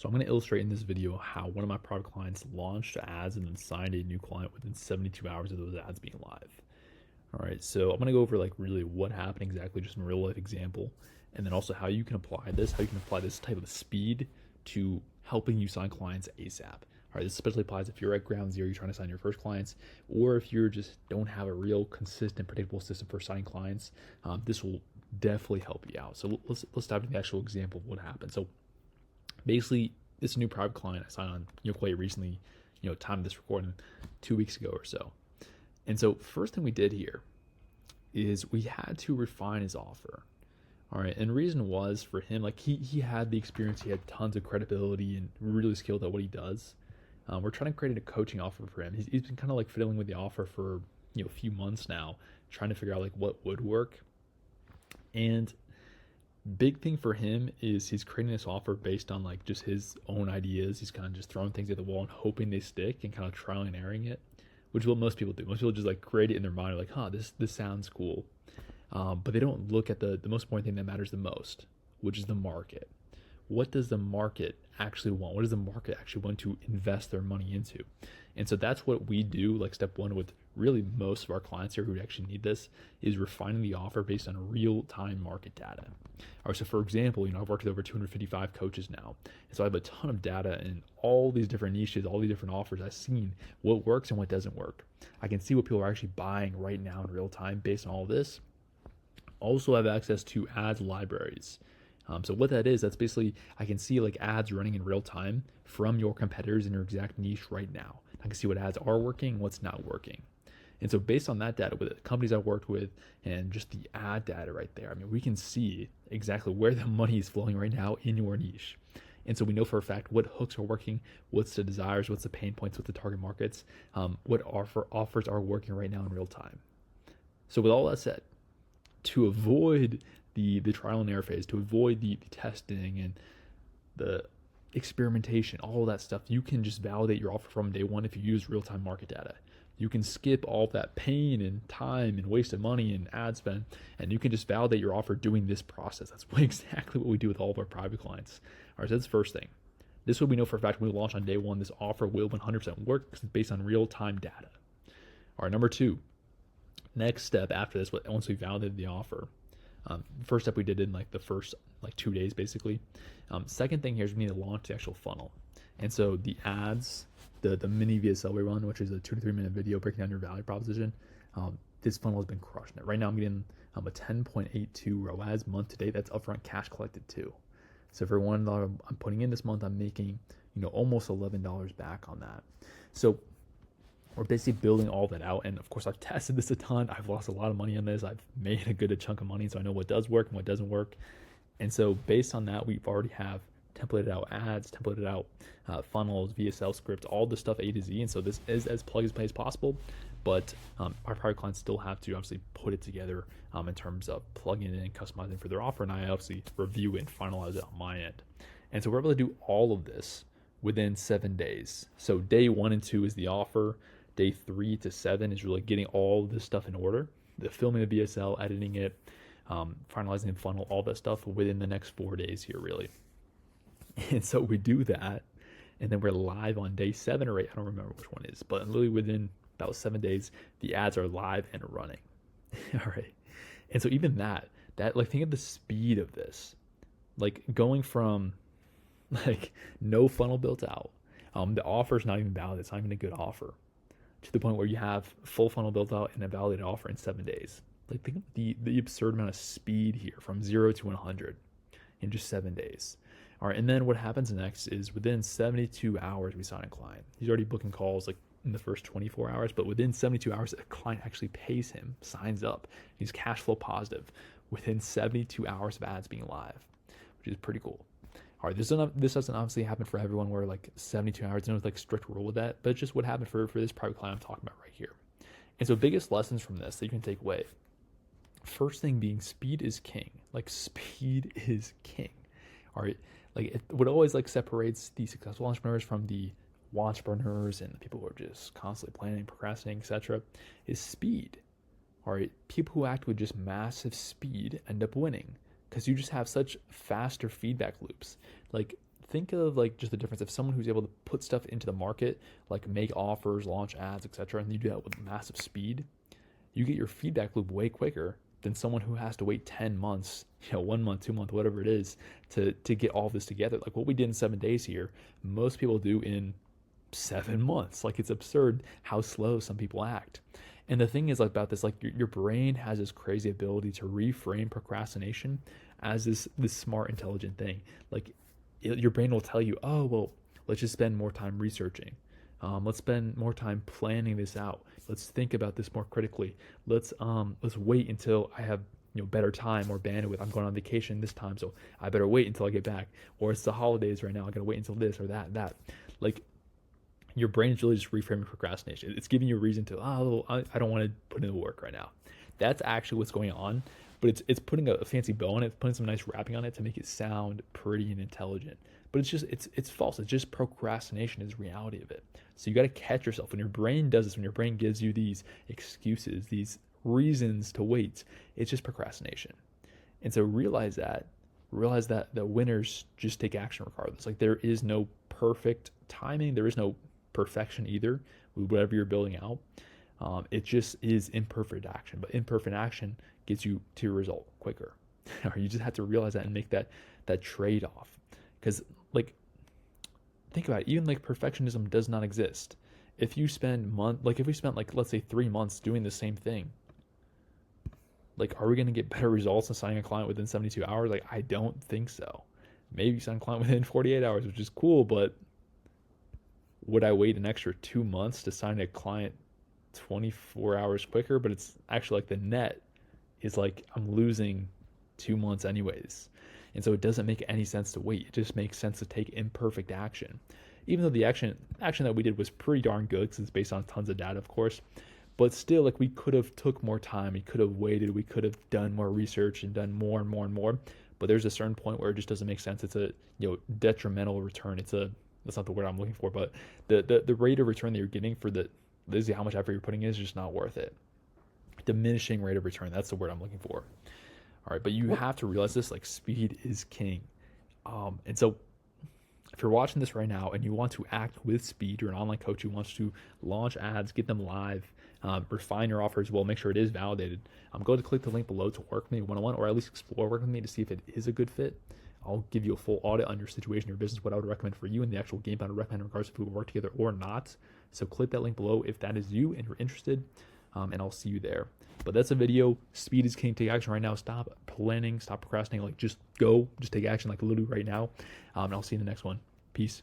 So I'm going to illustrate in this video how one of my product clients launched ads and then signed a new client within 72 hours of those ads being live. All right, so I'm going to go over like really what happened exactly, just in a real life example, and then also how you can apply this, how you can apply this type of speed to helping you sign clients ASAP. All right, this especially applies if you're at ground zero, you're trying to sign your first clients, or if you're just don't have a real consistent, predictable system for signing clients. This will definitely help you out. So let's dive into the actual example of what happened. So basically, this new private client I signed on quite recently, time of this recording 2 weeks ago or so. And so first thing we did here is we had to refine his offer. All right, and the reason was for him, like he had the experience, he had tons of credibility and really skilled at what he does. We're trying to create a coaching offer for him. He's been kind of like fiddling with the offer for a few months now, trying to figure out like what would work. And big thing for him is he's creating this offer based on like just his own ideas. He's kind of just throwing things at the wall and hoping they stick and kind of trial and erroring it, which is what most people do. Most people just like create it in their mind, like, this sounds cool. But they don't look at the most important thing that matters the most, which is the market. What does the market actually want? What does the market actually want to invest their money into? And so that's what we do, like step one with really most of our clients here who actually need this, is refining the offer based on real-time market data. All right, so for example, I've worked with over 255 coaches now. And so I have a ton of data in all these different niches, all these different offers. I've seen what works and what doesn't work. I can see what people are actually buying right now in real time based on all this. Also have access to ads libraries. So what that is, that's basically, I can see like ads running in real time from your competitors in your exact niche right now. I can see what ads are working, what's not working. And so based on that data with the companies I've worked with and just the ad data right there, I mean, we can see exactly where the money is flowing right now in your niche. And so we know for a fact what hooks are working, what's the desires, what's the pain points, what's the target markets, what offers are working right now in real time. So with all that said, to avoid the trial and error phase, to avoid the testing and the experimentation, all of that stuff, you can just validate your offer from day one if you use real-time market data. You can skip all that pain and time and wasted money and ad spend, and you can just validate your offer doing this process. That's exactly what we do with all of our private clients. All right, so that's the first thing. This is what we know for a fact when we launch on day one. This offer will 100% work because it's based on real-time data. All right, number two, next step after this, once we validated the offer, first step we did in like the first like 2 days basically. Second thing here is we need to launch the actual funnel. And so the ads, the mini VSL we run, which is a 2 to 3 minute video breaking down your value proposition, this funnel has been crushing it. Right now I'm getting a 10.82 ROAS month to date. That's upfront cash collected too. So for $1 I'm putting in this month, I'm making almost $11 back on that. So we're basically building all that out. And of course, I've tested this a ton. I've lost a lot of money on this. I've made a good chunk of money, so I know what does work and what doesn't work. And so based on that, we've already have templated out ads, templated out funnels, VSL scripts, all the stuff A to Z. And so this is as plug and play as possible. But our private clients still have to obviously put it together in terms of plugging it in and customizing for their offer. And I obviously review and finalize it on my end. And so we're able to do all of this within 7 days. So day 1 and 2 is the offer. Day 3 to 7 is really getting all this stuff in order, the filming the VSL, editing it, finalizing the funnel, all that stuff within the next 4 days here, really. And so we do that, and then we're live on day 7 or 8. I don't remember which one it is, but literally within about 7 days, the ads are live and running. All right. And so even that like, think of the speed of this, like going from like no funnel built out, the offer's not even valid. It's not even a good offer, to the point where you have full funnel built out and a validated offer in 7 days. Like, think of the absurd amount of speed here from 0 to 100 in just 7 days. All right, and then what happens next is within 72 hours, we sign a client. He's already booking calls like in the first 24 hours, but within 72 hours, a client actually pays him, signs up. He's cash flow positive within 72 hours of ads being live, which is pretty cool. All right, this doesn't obviously happen for everyone where like 72 hours, there's no like strict rule with that, but it's just what happened for this private client I'm talking about right here. And so biggest lessons from this that you can take away. First thing being speed is king. Like, speed is king. All right, like what always like separates the successful entrepreneurs from the entrepreneurs and the people who are just constantly planning, procrastinating, etc., is speed. All right, people who act with just massive speed end up winning, because you just have such faster feedback loops. Like, think of like just the difference. If someone who's able to put stuff into the market, like make offers, launch ads, etc., and you do that with massive speed, you get your feedback loop way quicker than someone who has to wait 10 months, 1 month, 2 month, whatever it is, to get all this together. Like what we did in 7 days here, most people do in 7 months. Like it's absurd how slow some people act. And the thing is like about this, like your brain has this crazy ability to reframe procrastination as this smart, intelligent thing. Like your brain will tell you, oh, well, let's just spend more time researching. Let's spend more time planning this out. Let's think about this more critically. Let's wait until I have better time or bandwidth. I'm going on vacation this time, so I better wait until I get back. Or it's the holidays right now. I gotta wait until this or that. Like your brain is really just reframing procrastination. It's giving you a reason to I don't want to put in the work right now. That's actually what's going on. But it's putting a fancy bow on it, putting some nice wrapping on it to make it sound pretty and intelligent. But it's false. It's just procrastination is the reality of it. So you got to catch yourself when your brain does this. When your brain gives you these excuses, these reasons to wait, it's just procrastination. And so realize that the winners just take action regardless. Like there is no perfect timing. There is no perfection either with whatever you're building out. It just is imperfect action, but imperfect action gets you to your result quicker. You just have to realize that and make that trade-off. Because like, think about it, even like perfectionism does not exist. If you spend if we spent like, let's say 3 months doing the same thing, like, are we going to get better results than signing a client within 72 hours? Like, I don't think so. Maybe sign a client within 48 hours, which is cool, but would I wait an extra 2 months to sign a client 24 hours quicker? But it's actually like the net is like I'm losing 2 months anyways. And so it doesn't make any sense to wait. It just makes sense to take imperfect action. Even though the action that we did was pretty darn good because it's based on tons of data, of course. But still, like we could have took more time. We could have waited. We could have done more research and done more and more and more. But there's a certain point where it just doesn't make sense. It's a detrimental return. That's not the word I'm looking for, but the rate of return that you're getting for this is how much effort you're putting in is just not worth it. Diminishing rate of return. That's the word I'm looking for. All right, but you have to realize this, like speed is king. And so if you're watching this right now and you want to act with speed, you're an online coach who wants to launch ads, get them live, refine your offer as well, make sure it is validated. Go to click the link below to work with me one-on-one, or at least explore working with me to see if it is a good fit. I'll give you a full audit on your situation, your business, what I would recommend for you, and the actual game plan I would recommend in regards to if we would work together or not. So click that link below if that is you and you're interested, and I'll see you there. But that's a video. Speed is king. Take action right now. Stop planning. Stop procrastinating. Like just go. Just take action like literally right now. And I'll see you in the next one. Peace.